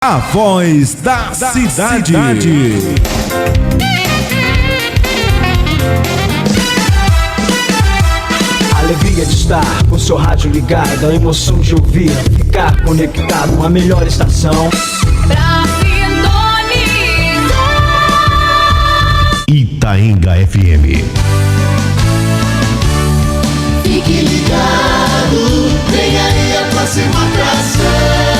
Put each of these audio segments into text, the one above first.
A voz da cidade. Alegria de estar com seu rádio ligado, a emoção de ouvir, ficar conectado, a melhor estação. Pra sintonizar Itaenga FM. Fique ligado, vem aí a próxima atração.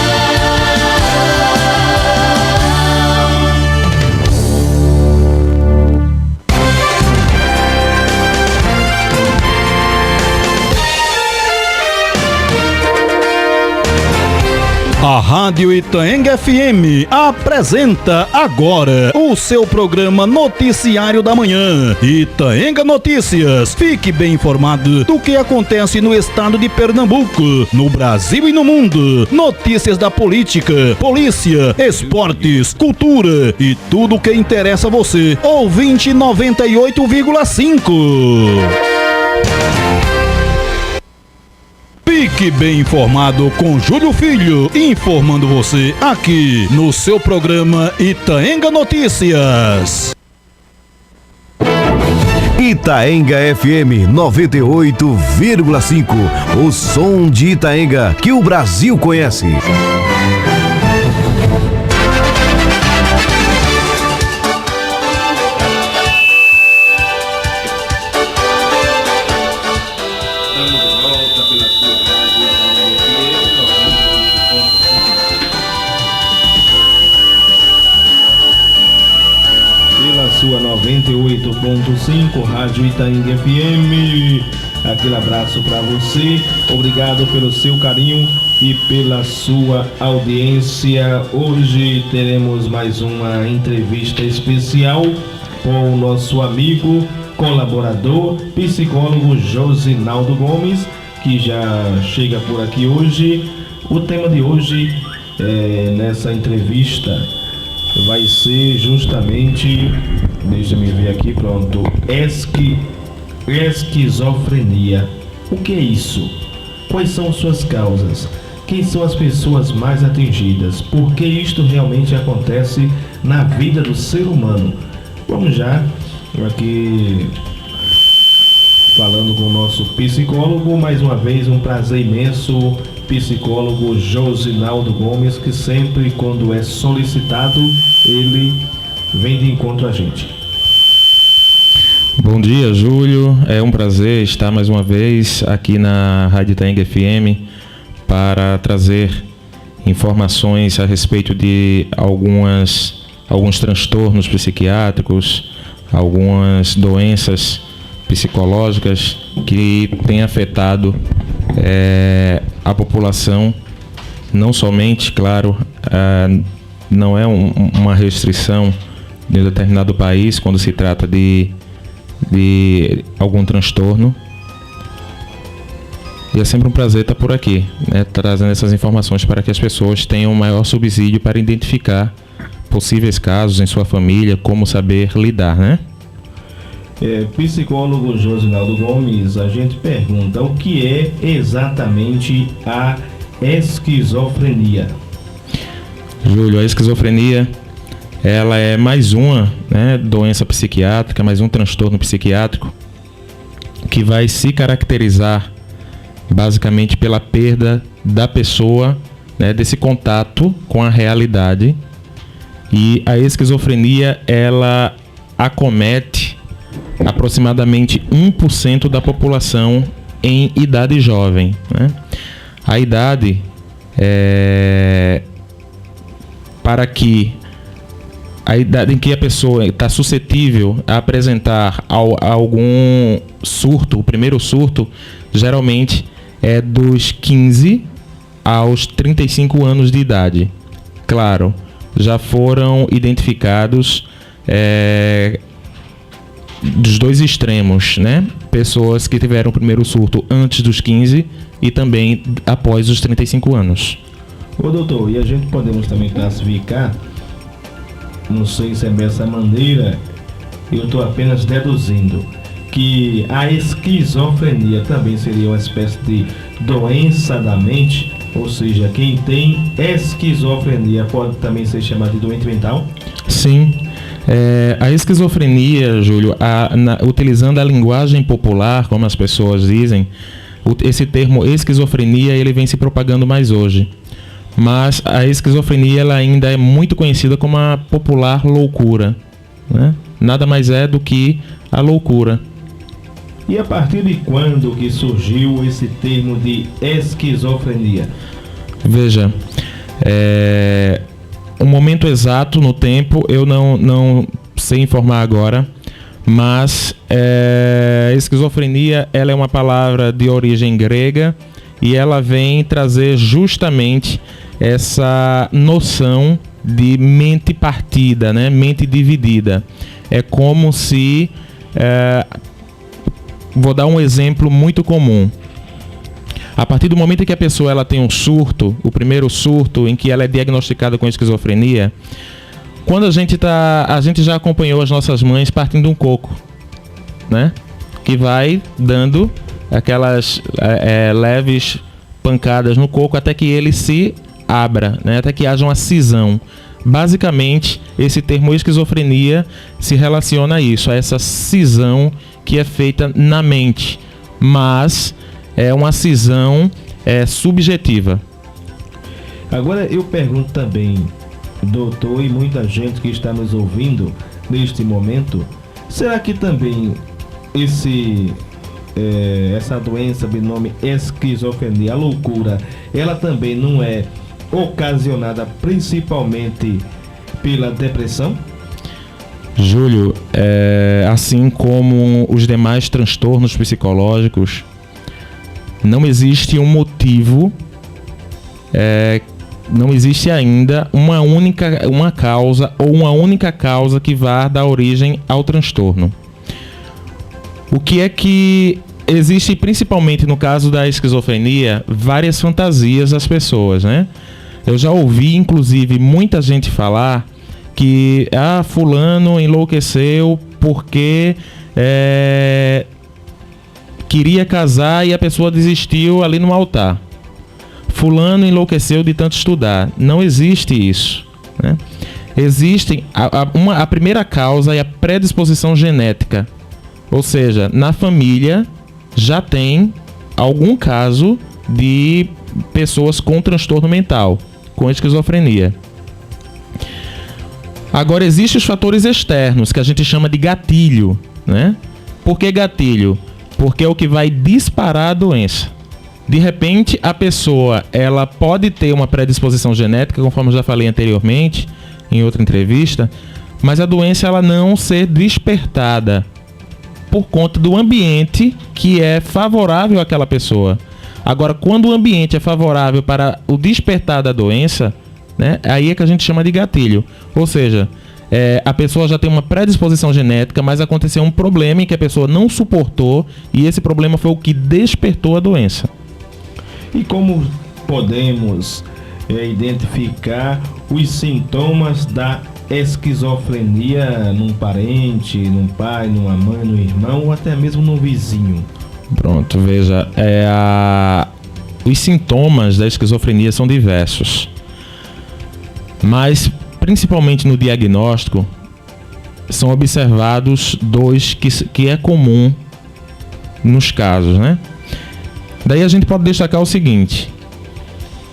A Rádio Itaenga FM apresenta agora o seu programa Noticiário da Manhã. Itaenga Notícias. Fique bem informado do que acontece no estado de Pernambuco, no Brasil e no mundo. Notícias da política, polícia, esportes, cultura e tudo o que interessa a você. Ouvinte 98,5. Fique bem informado com Júlio Filho, informando você aqui no seu programa Itaenga Notícias. Itaenga FM 98,5. O som de Itaenga que o Brasil conhece. Sua 98.5, Rádio Itaenga FM. Aquele abraço para você. Obrigado pelo seu carinho e pela sua audiência. Hoje teremos mais uma entrevista especial com o nosso amigo, colaborador, psicólogo Josinaldo Gomes, que já chega por aqui hoje. O tema de hoje, nessa entrevista, vai ser justamente, deixa-me ver aqui, pronto, esquizofrenia. O que é isso? Quais são suas causas? Quem são as pessoas mais atingidas? Por que isto realmente acontece na vida do ser humano? Vamos já aqui falando com o nosso psicólogo, mais uma vez um prazer imenso, psicólogo Josinaldo Gomes, que sempre quando é solicitado, ele vem de encontro a gente. Bom dia, Júlio, é um prazer estar mais uma vez aqui na Rádio Itaenga FM para trazer informações a respeito de alguns transtornos psiquiátricos, algumas doenças psicológicas que têm afetado a população, não somente, claro, não é uma restrição de um determinado país quando se trata de algum transtorno. E é sempre um prazer estar por aqui, né, trazendo essas informações para que as pessoas tenham um maior subsídio para identificar possíveis casos em sua família, como saber lidar, né? Psicólogo Josinaldo Gomes, a gente pergunta o que é exatamente a esquizofrenia? Júlio, a esquizofrenia, ela é mais uma, né, doença psiquiátrica, mais um transtorno psiquiátrico que vai se caracterizar basicamente pela perda da pessoa, né, desse contato com a realidade. E a esquizofrenia, ela acomete aproximadamente 1% da população em idade jovem, né? A idade para que a idade em que a pessoa está suscetível a apresentar algum surto, o primeiro surto, geralmente é dos 15 aos 35 anos de idade. Claro, já foram identificados dos dois extremos, né? Pessoas que tiveram o primeiro surto antes dos 15 e também após os 35 anos. Ô doutor, e a gente podemos também classificar, não sei se é dessa maneira, eu estou apenas deduzindo, que a esquizofrenia também seria uma espécie de doença da mente, Ou seja, quem tem esquizofrenia pode também ser chamado de doente mental? Sim. A esquizofrenia, Júlio, utilizando a linguagem popular, como as pessoas dizem, esse termo esquizofrenia ele vem se propagando mais hoje. Mas a esquizofrenia ela ainda é muito conhecida como a popular loucura, né? Nada mais é do que a loucura. E a partir de quando que surgiu esse termo de esquizofrenia? Veja, o momento exato no tempo eu não sei informar agora, mas esquizofrenia ela é uma palavra de origem grega e ela vem trazer justamente essa noção de mente partida, né? Mente dividida. É como se... vou dar um exemplo muito comum. A partir do momento em que a pessoa ela tem um surto, o primeiro surto em que ela é diagnosticada com esquizofrenia, quando a gente já acompanhou as nossas mães partindo um coco, né? Que vai dando aquelas leves pancadas no coco até que ele se abra, né? Até que haja uma cisão. Basicamente, esse termo esquizofrenia se relaciona a isso, a essa cisão que é feita na mente, mas é uma cisão subjetiva. Agora eu pergunto também, doutor, e muita gente que está nos ouvindo neste momento, será que também essa doença de nome esquizofrenia, a loucura, ela também não é ocasionada principalmente pela depressão? Júlio, assim como os demais transtornos psicológicos, não existe um motivo, não existe ainda uma causa ou uma única causa que vá dar origem ao transtorno. O que é que existe principalmente no caso da esquizofrenia? Várias fantasias das pessoas, né? Eu já ouvi, inclusive, muita gente falar que fulano enlouqueceu porque queria casar e a pessoa desistiu ali no altar. Fulano enlouqueceu de tanto estudar. Não existe isso, né? Existem a primeira causa é a predisposição genética. Ou seja, na família já tem algum caso de pessoas com transtorno mental, com esquizofrenia. Agora, existem os fatores externos, que a gente chama de gatilho, né? Por que gatilho? Porque é o que vai disparar a doença. De repente, a pessoa ela pode ter uma predisposição genética, conforme eu já falei anteriormente, em outra entrevista, mas a doença ela não ser despertada por conta do ambiente que é favorável àquela pessoa. Agora, quando o ambiente é favorável para o despertar da doença, né, aí é que a gente chama de gatilho. Ou seja, a pessoa já tem uma predisposição genética, mas aconteceu um problema em que a pessoa não suportou e esse problema foi o que despertou a doença. E como podemos identificar os sintomas da esquizofrenia num parente, num pai, numa mãe, num irmão ou até mesmo num vizinho? Pronto, veja, os sintomas da esquizofrenia são diversos, mas principalmente no diagnóstico são observados dois que é comum nos casos, né? Daí a gente pode destacar o seguinte: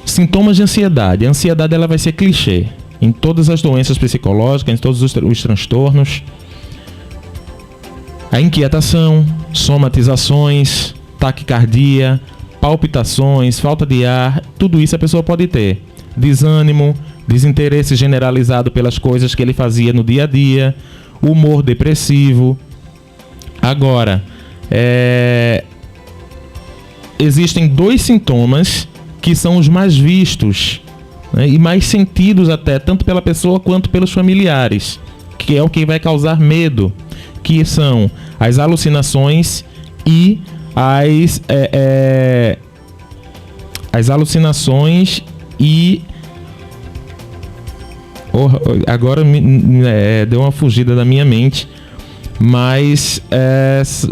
sintomas de ansiedade. A ansiedade ela vai ser clichê em todas as doenças psicológicas, em todos os transtornos. A inquietação, somatizações, taquicardia, palpitações, falta de ar, tudo isso a pessoa pode ter. Desânimo, desinteresse generalizado pelas coisas que ele fazia no dia a dia, humor depressivo. Agora, existem dois sintomas que são os mais vistos, né, e mais sentidos até, tanto pela pessoa quanto pelos familiares, que é o que vai causar medo, que são as alucinações e as alucinações e agora deu uma fugida da minha mente, mas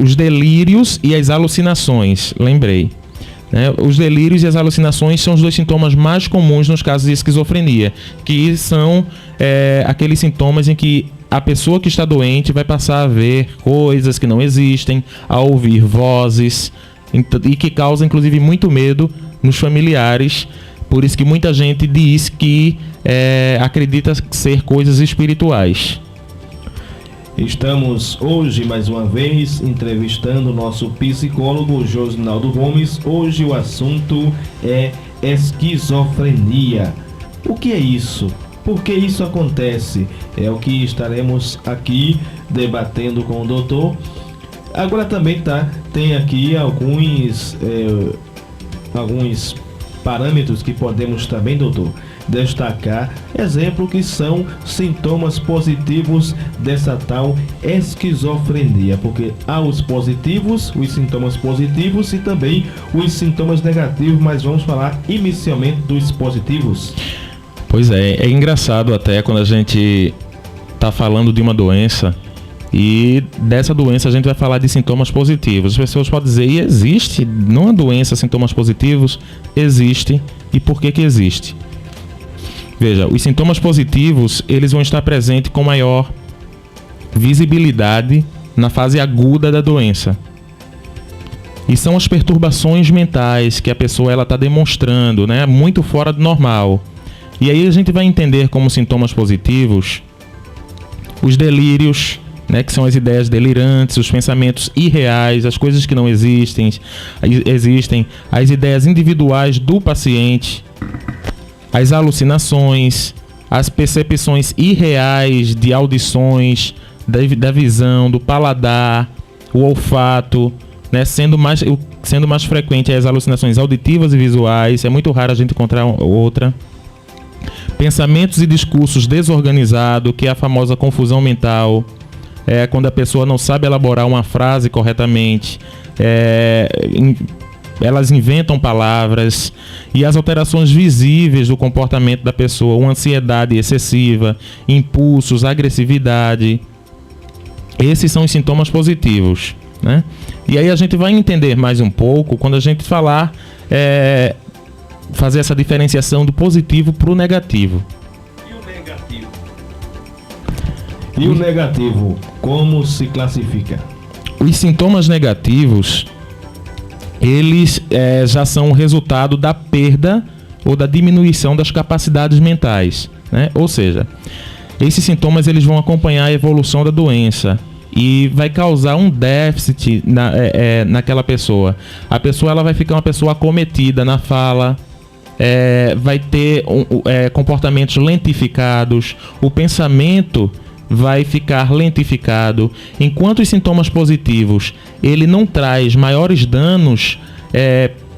os delírios e as alucinações, lembrei. né? Os delírios e as alucinações são os dois sintomas mais comuns nos casos de esquizofrenia, que são aqueles sintomas em que a pessoa que está doente vai passar a ver coisas que não existem, a ouvir vozes, e que causa inclusive muito medo nos familiares. Por isso que muita gente diz que acredita ser coisas espirituais. Estamos hoje, mais uma vez, entrevistando o nosso psicólogo Josnaldo Gomes. Hoje o assunto é esquizofrenia. O que é isso? Por que isso acontece? É o que estaremos aqui debatendo com o doutor. Agora também tem aqui alguns parâmetros que podemos também, doutor, destacar, exemplo que são sintomas positivos dessa tal esquizofrenia, porque há os positivos, os sintomas positivos e também os sintomas negativos, mas vamos falar inicialmente dos positivos. Pois é engraçado até quando a gente está falando de uma doença e dessa doença a gente vai falar de sintomas positivos. As pessoas podem dizer, e existe numa doença sintomas positivos? Existe. E por que existe? Veja, os sintomas positivos, eles vão estar presentes com maior visibilidade na fase aguda da doença. E são as perturbações mentais que a pessoa está demonstrando, né, muito fora do normal. E aí a gente vai entender como sintomas positivos os delírios, né, que são as ideias delirantes, os pensamentos irreais, as coisas que não existem, as ideias individuais do paciente, as alucinações, as percepções irreais de audições, da visão, do paladar, o olfato, né, sendo mais frequente as alucinações auditivas e visuais. É muito raro a gente encontrar outra. Pensamentos e discursos desorganizados, que é a famosa confusão mental. Quando a pessoa não sabe elaborar uma frase corretamente, elas inventam palavras. E as alterações visíveis do comportamento da pessoa, uma ansiedade excessiva, impulsos, agressividade. Esses são os sintomas positivos, né? E aí a gente vai entender mais um pouco quando a gente falar, fazer essa diferenciação do positivo para o negativo. E o negativo, como se classifica? Os sintomas negativos, eles já são o resultado da perda ou da diminuição das capacidades mentais, né? Ou seja, esses sintomas eles vão acompanhar a evolução da doença e vai causar um déficit naquela pessoa. A pessoa ela vai ficar uma pessoa acometida na fala, vai ter comportamentos lentificados, o pensamento vai ficar lentificado. Enquanto os sintomas positivos ele não traz maiores danos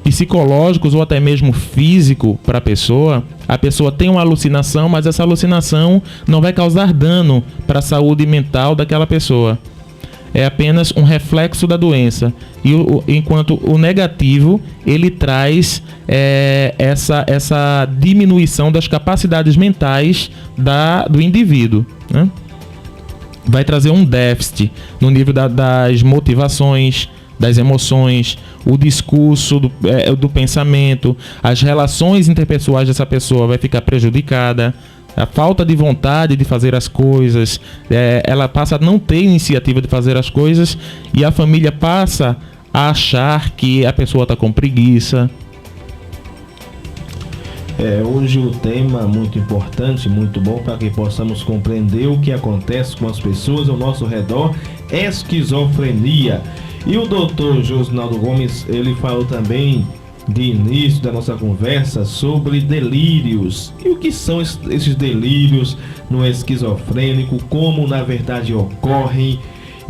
psicológicos ou até mesmo físico para a pessoa tem uma alucinação, mas essa alucinação não vai causar dano para a saúde mental daquela pessoa. É apenas um reflexo da doença. Enquanto o negativo ele traz essa diminuição das capacidades mentais do indivíduo, né? Vai trazer um déficit no nível das motivações, das emoções, o discurso do pensamento, as relações interpessoais dessa pessoa vai ficar prejudicada, a falta de vontade de fazer as coisas, ela passa a não ter iniciativa de fazer as coisas e a família passa a achar que a pessoa está com preguiça. Hoje o tema muito importante, muito bom para que possamos compreender o que acontece com as pessoas ao nosso redor, esquizofrenia. E o doutor Josnaldo Gomes, ele falou também de início da nossa conversa sobre delírios. E o que são esses delírios no esquizofrênico, como na verdade ocorrem?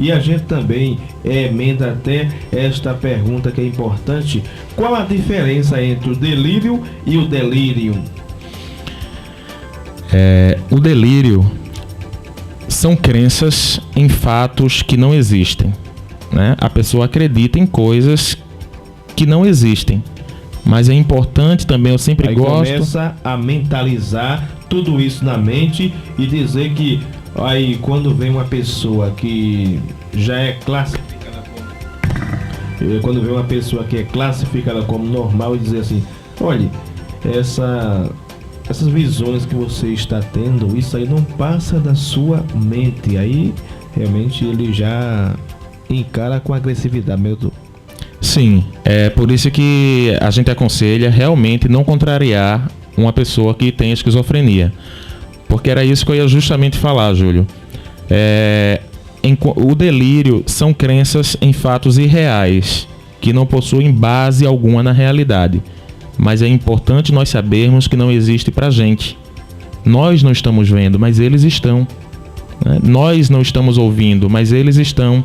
E a gente também emenda até esta pergunta que é importante: qual a diferença entre o delírio e o delírio? O delírio são crenças em fatos que não existem, né? A pessoa acredita em coisas que não existem. Mas é importante também, eu sempre gosto... começa a mentalizar tudo isso na mente e dizer que aí quando vem uma pessoa que já é classificada quando vê uma pessoa que é classificada como normal e dizer assim, olha, essas visões que você está tendo, isso aí não passa da sua mente. Aí realmente ele já encara com agressividade, meu Deus. Sim, é por isso que a gente aconselha realmente não contrariar uma pessoa que tem esquizofrenia. Porque era isso que eu ia justamente falar, Júlio. O delírio são crenças em fatos irreais, que não possuem base alguma na realidade. Mas é importante nós sabermos que não existe pra gente. Nós não estamos vendo, mas eles estão. Nós não estamos ouvindo, mas eles estão.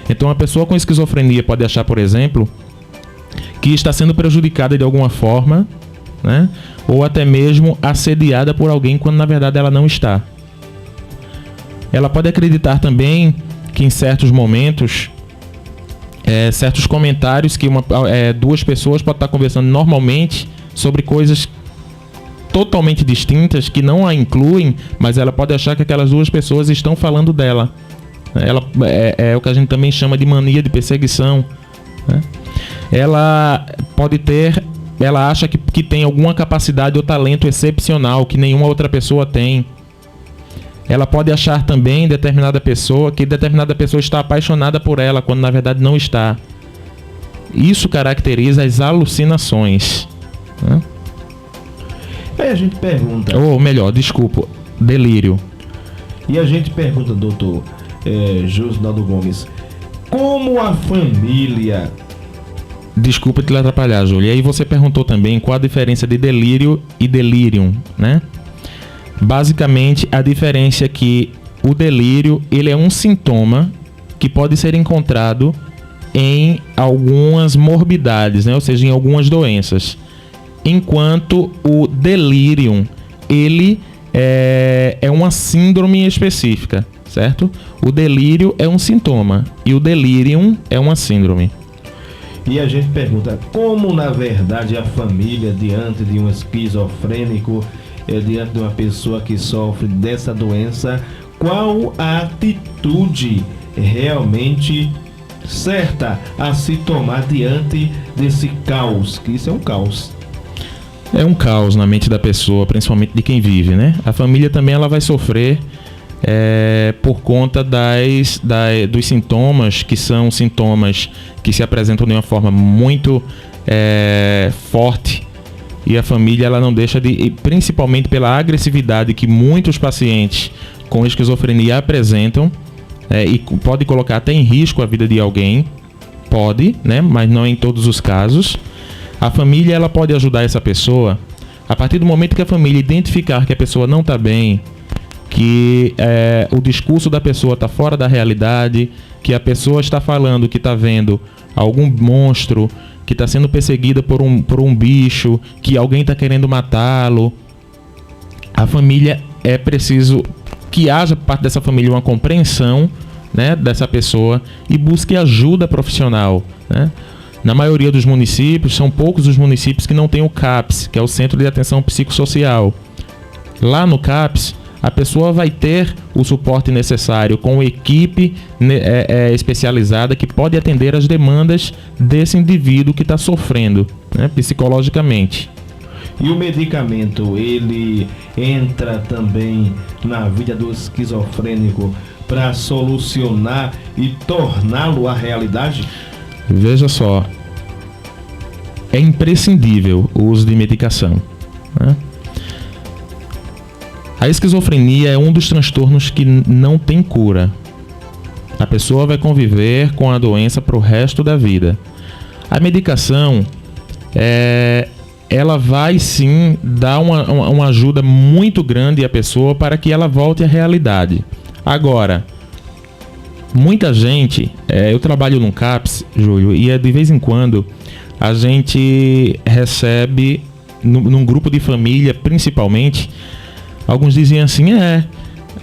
Então a pessoa com esquizofrenia pode achar, por exemplo, que está sendo prejudicada de alguma forma, né? Ou até mesmo assediada por alguém, quando na verdade ela não está. Ela pode acreditar também que em certos momentos, certos comentários que duas pessoas podem estar conversando normalmente sobre coisas totalmente distintas, que não a incluem, mas ela pode achar que aquelas duas pessoas estão falando dela. Ela é o que a gente também chama de mania de perseguição, né? Ela acha que tem alguma capacidade ou talento excepcional que nenhuma outra pessoa tem. Ela pode achar também que determinada pessoa está apaixonada por ela, quando na verdade não está. Isso caracteriza as alucinações, né? Aí a gente pergunta... Ou melhor, desculpa, delírio. E a gente pergunta, doutor Josinaldo Gomes, como a família... Desculpa te atrapalhar, Júlio. E aí você perguntou também qual a diferença de delírio e delirium, né? Basicamente, a diferença é que o delírio, ele é um sintoma que pode ser encontrado em algumas morbidades, né? Ou seja, em algumas doenças. Enquanto o delirium, ele é uma síndrome específica, certo? O delírio é um sintoma e o delirium é uma síndrome. E a gente pergunta, como na verdade a família, diante de um esquizofrênico, diante de uma pessoa que sofre dessa doença, qual a atitude realmente certa a se tomar diante desse caos? Que isso é um caos. É um caos na mente da pessoa, principalmente de quem vive, né? A família também ela vai sofrer por conta dos sintomas, que são sintomas que se apresentam de uma forma muito forte, e a família ela não deixa de, principalmente pela agressividade que muitos pacientes com esquizofrenia apresentam, e pode colocar até em risco a vida de alguém, pode, né? Mas não em todos os casos. A família ela pode ajudar essa pessoa a partir do momento que a família identificar que a pessoa não está bem, que o discurso da pessoa está fora da realidade, que a pessoa está falando que está vendo algum monstro, que está sendo perseguida por um bicho, que alguém está querendo matá-lo. A família, é preciso que haja por parte dessa família uma compreensão, né, dessa pessoa, e busque ajuda profissional, né? Na maioria dos municípios, são poucos os municípios que não têm o CAPS, que é o Centro de Atenção Psicossocial. Lá no CAPS, a pessoa vai ter o suporte necessário com equipe especializada que pode atender as demandas desse indivíduo que está sofrendo, né, psicologicamente. E o medicamento, ele entra também na vida do esquizofrênico para solucionar e torná-lo a realidade? Veja só, é imprescindível o uso de medicação, né? A esquizofrenia é um dos transtornos que não tem cura. A pessoa vai conviver com a doença para o resto da vida. A medicação, ela vai sim dar uma ajuda muito grande à pessoa para que ela volte à realidade. Agora, muita gente, eu trabalho no CAPS, Júlio, e de vez em quando a gente recebe, num grupo de família principalmente, alguns dizem assim,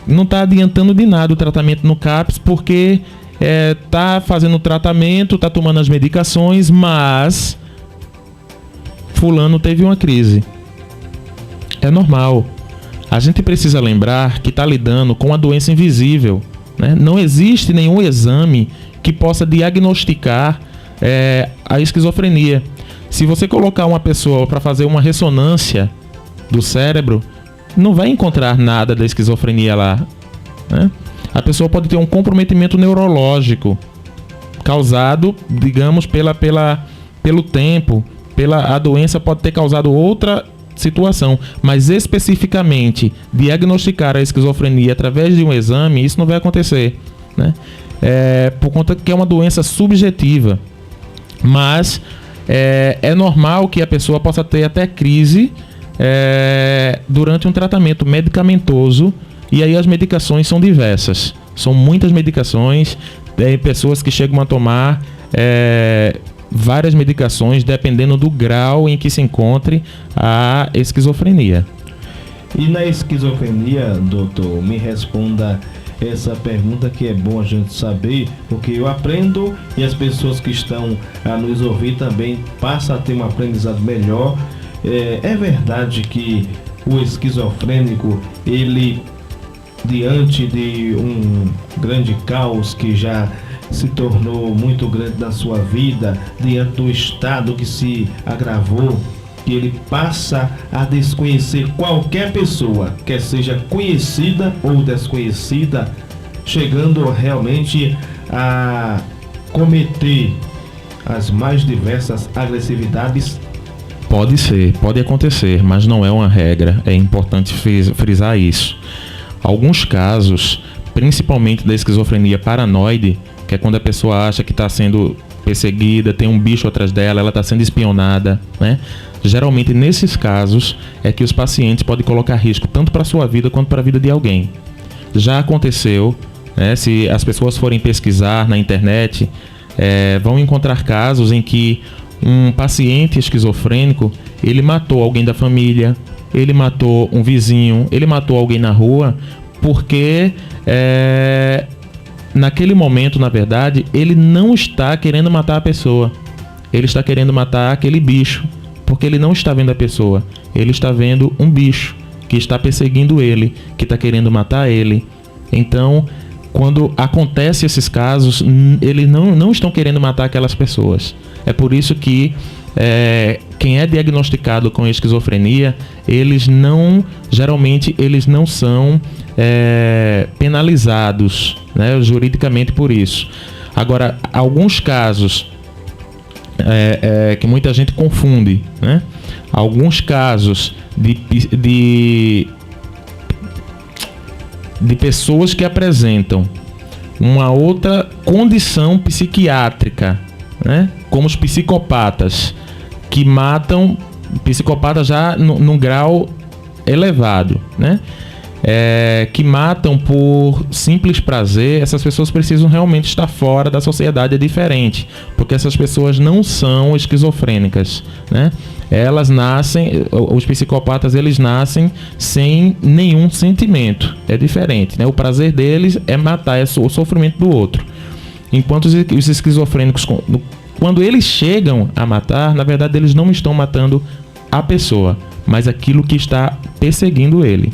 não está adiantando de nada o tratamento no CAPS, porque está fazendo o tratamento, está tomando as medicações, mas fulano teve uma crise. É normal. A gente precisa lembrar que está lidando com uma doença invisível, né? Não existe nenhum exame que possa diagnosticar a esquizofrenia. Se você colocar uma pessoa para fazer uma ressonância do cérebro, não vai encontrar nada da esquizofrenia lá, né? A pessoa pode ter um comprometimento neurológico causado, digamos, pelo tempo, a doença pode ter causado outra situação, mas especificamente diagnosticar a esquizofrenia através de um exame, isso não vai acontecer, né? Por conta que é uma doença subjetiva, mas é normal que a pessoa possa ter até crise durante um tratamento medicamentoso, e aí as medicações são diversas, são muitas medicações, tem pessoas que chegam a tomar várias medicações dependendo do grau em que se encontre a esquizofrenia. E na esquizofrenia, doutor, me responda essa pergunta que é bom a gente saber, porque eu aprendo e as pessoas que estão a nos ouvir também passam a ter um aprendizado melhor. É verdade que o esquizofrênico, ele, diante de um grande caos que já se tornou muito grande na sua vida, diante do estado que se agravou, que ele passa a desconhecer qualquer pessoa, quer seja conhecida ou desconhecida, chegando realmente a cometer as mais diversas agressividades? Pode ser, pode acontecer, mas não é uma regra, é importante frisar isso. Alguns casos, principalmente da esquizofrenia paranoide, que é quando a pessoa acha que está sendo perseguida, tem um bicho atrás dela, ela está sendo espionada, né? Geralmente nesses casos é que os pacientes podem colocar risco tanto para a sua vida quanto para a vida de alguém. Já aconteceu, né? Se as pessoas forem pesquisar na internet, vão encontrar casos em que um paciente esquizofrênico, ele matou alguém da família, ele matou um vizinho, ele matou alguém na rua, porque naquele momento, na verdade, ele não está querendo matar a pessoa, ele está querendo matar aquele bicho, porque ele não está vendo a pessoa, ele está vendo um bicho que está perseguindo ele, que está querendo matar ele. Então, quando acontece esses casos, eles não estão querendo matar aquelas pessoas. É por isso que quem é diagnosticado com esquizofrenia, geralmente eles não são penalizados, né, juridicamente por isso. Agora, alguns casos que muita gente confunde, né? Alguns casos de pessoas que apresentam uma outra condição psiquiátrica, né? Como os psicopatas, que matam, psicopatas já num grau elevado, né? Que matam por simples prazer. Essas pessoas precisam realmente estar fora da sociedade, é diferente, porque essas pessoas não são esquizofrênicas, né? Elas nascem, os psicopatas, eles nascem sem nenhum sentimento, é diferente, né? O prazer deles é matar, é o sofrimento do outro. Enquanto os esquizofrênicos, quando eles chegam a matar, na verdade eles não estão matando a pessoa, mas aquilo que está perseguindo ele.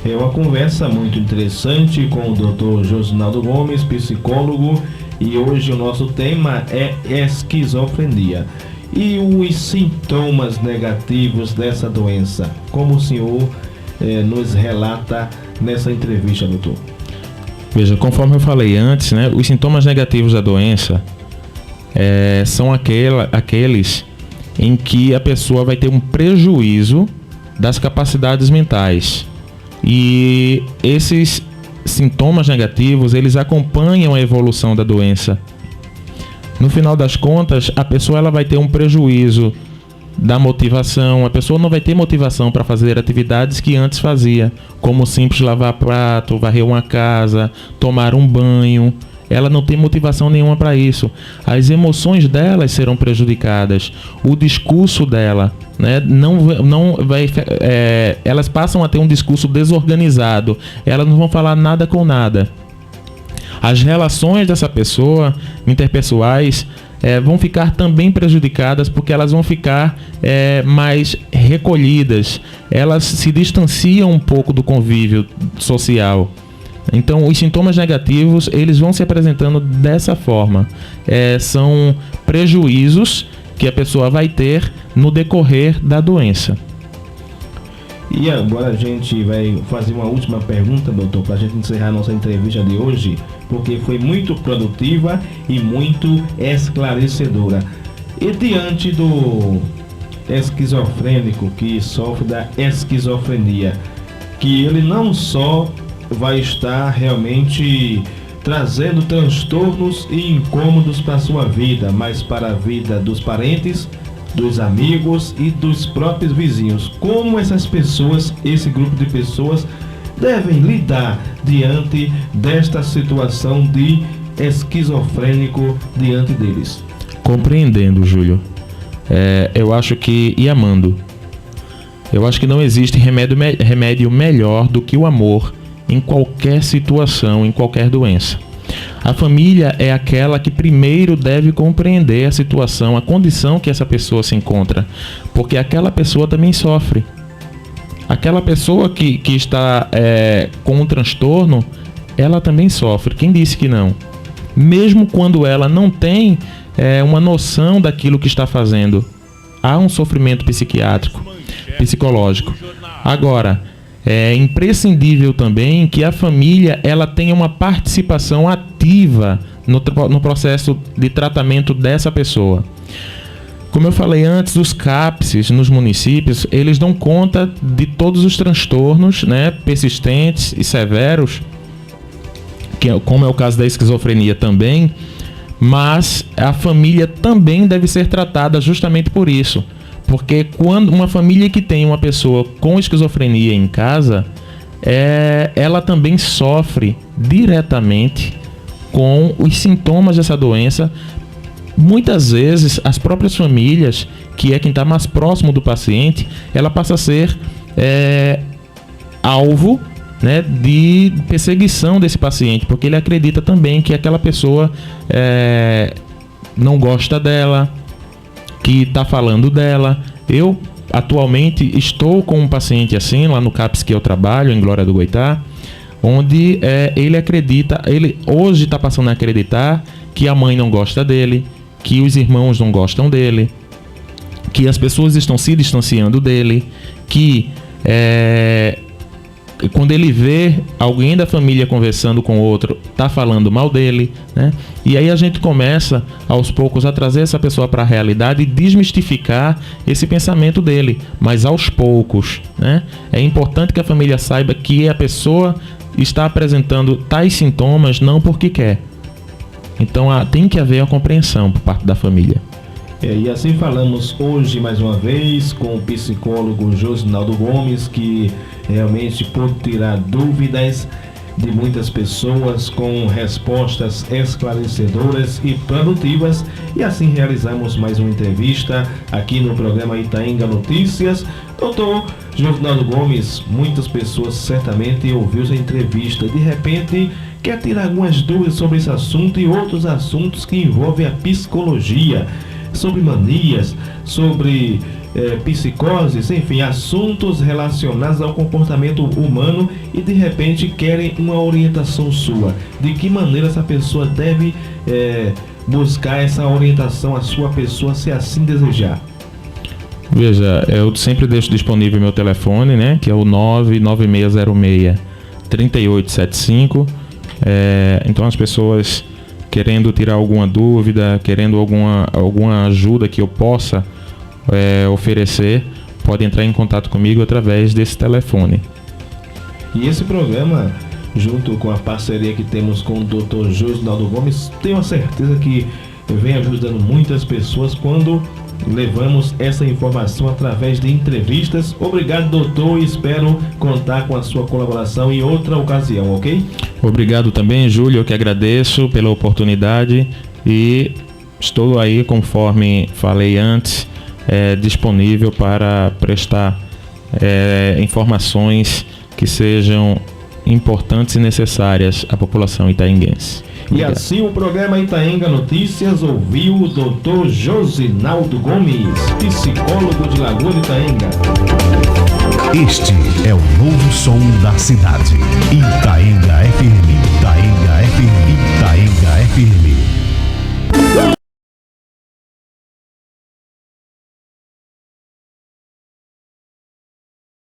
É uma conversa muito interessante com o Dr. Josinaldo Gomes, psicólogo, e hoje o nosso tema é esquizofrenia. E os sintomas negativos dessa doença, como o senhor nos relata nessa entrevista, doutor? Veja, conforme eu falei antes, né, os sintomas negativos da doença são aqueles em que a pessoa vai ter um prejuízo das capacidades mentais. E esses sintomas negativos, eles acompanham a evolução da doença. No final das contas, a pessoa ela vai ter um prejuízo da motivação. A pessoa não vai ter motivação para fazer atividades que antes fazia, como simples lavar prato, varrer uma casa, tomar um banho. Ela não tem motivação nenhuma para isso. As emoções delas serão prejudicadas. O discurso dela, né, não vai, elas passam a ter um discurso desorganizado. Elas não vão falar nada com nada. As relações dessa pessoa, interpessoais, vão ficar também prejudicadas, porque elas vão ficar mais recolhidas. Elas se distanciam um pouco do convívio social. Então, os sintomas negativos, eles vão se apresentando dessa forma. São prejuízos que a pessoa vai ter no decorrer da doença. E agora a gente vai fazer uma última pergunta, doutor, para a gente encerrar nossa entrevista de hoje, porque foi muito produtiva e muito esclarecedora. E diante do esquizofrênico que sofre da esquizofrenia, que ele não só vai estar realmente trazendo transtornos e incômodos para a sua vida, mas para a vida dos parentes, dos amigos e dos próprios vizinhos. Como essas pessoas, esse grupo de pessoas, devem lidar diante desta situação de esquizofrênico diante deles? Compreendendo, Júlio. Eu acho que, e amando, eu acho que não existe remédio melhor do que o amor em qualquer situação, em qualquer doença. A família é aquela que primeiro deve compreender a situação, a condição que essa pessoa se encontra, porque aquela pessoa também sofre. Aquela pessoa que está com um transtorno, ela também sofre. Quem disse que não? Mesmo quando ela não tem uma noção daquilo que está fazendo, há um sofrimento psiquiátrico, psicológico. Agora, é imprescindível também que a família ela tenha uma participação ativa no processo de tratamento dessa pessoa. Como eu falei antes, os CAPS nos municípios, eles dão conta de todos os transtornos, né, persistentes e severos, como é o caso da esquizofrenia também, mas a família também deve ser tratada justamente por isso. Porque quando uma família que tem uma pessoa com esquizofrenia em casa, ela também sofre diretamente com os sintomas dessa doença. Muitas vezes, as próprias famílias, que é quem está mais próximo do paciente, ela passa a ser alvo, né, de perseguição desse paciente, porque ele acredita também que aquela pessoa não gosta dela, que está falando dela. Eu atualmente estou com um paciente assim, lá no CAPS que eu trabalho, em Glória do Goitá, onde ele acredita, ele hoje está passando a acreditar que a mãe não gosta dele, que os irmãos não gostam dele, que as pessoas estão se distanciando dele, que quando ele vê alguém da família conversando com outro, tá falando mal dele, né? E aí a gente começa, aos poucos, a trazer essa pessoa para a realidade e desmistificar esse pensamento dele, mas aos poucos, né? É importante que a família saiba que a pessoa está apresentando tais sintomas não porque quer. Então tem que haver a compreensão por parte da família. E assim falamos hoje mais uma vez com o psicólogo Josinaldo Gomes, que realmente pôde tirar dúvidas de muitas pessoas com respostas esclarecedoras e produtivas. E assim realizamos mais uma entrevista aqui no programa Itaenga Notícias. Doutor Josinaldo Gomes, muitas pessoas certamente ouviram essa entrevista, de repente quer tirar algumas dúvidas sobre esse assunto e outros assuntos que envolvem a psicologia, sobre manias, sobre psicoses, enfim, assuntos relacionados ao comportamento humano, e de repente querem uma orientação sua. De que maneira essa pessoa deve buscar essa orientação à sua pessoa, se assim desejar? Veja, eu sempre deixo disponível meu telefone, né, que é o 99606-3875. Então as pessoas querendo tirar alguma dúvida, querendo alguma ajuda que eu possa oferecer, pode entrar em contato comigo através desse telefone. E esse programa, junto com a parceria que temos com o Dr. Josinaldo Gomes, tenho a certeza que vem ajudando muitas pessoas quando levamos essa informação através de entrevistas. Obrigado, doutor, e espero contar com a sua colaboração em outra ocasião, ok? Obrigado também, Júlio, eu que agradeço pela oportunidade e estou aí, conforme falei antes, disponível para prestar informações que sejam importantes e necessárias à população itaenguense. Obrigado. E assim o programa Itaenga Notícias ouviu o Dr. Josinaldo Gomes, psicólogo de Lagoa de Itaenga. Este é o novo som da cidade. Itaenga FM. Itaenga FM. Itaenga FM.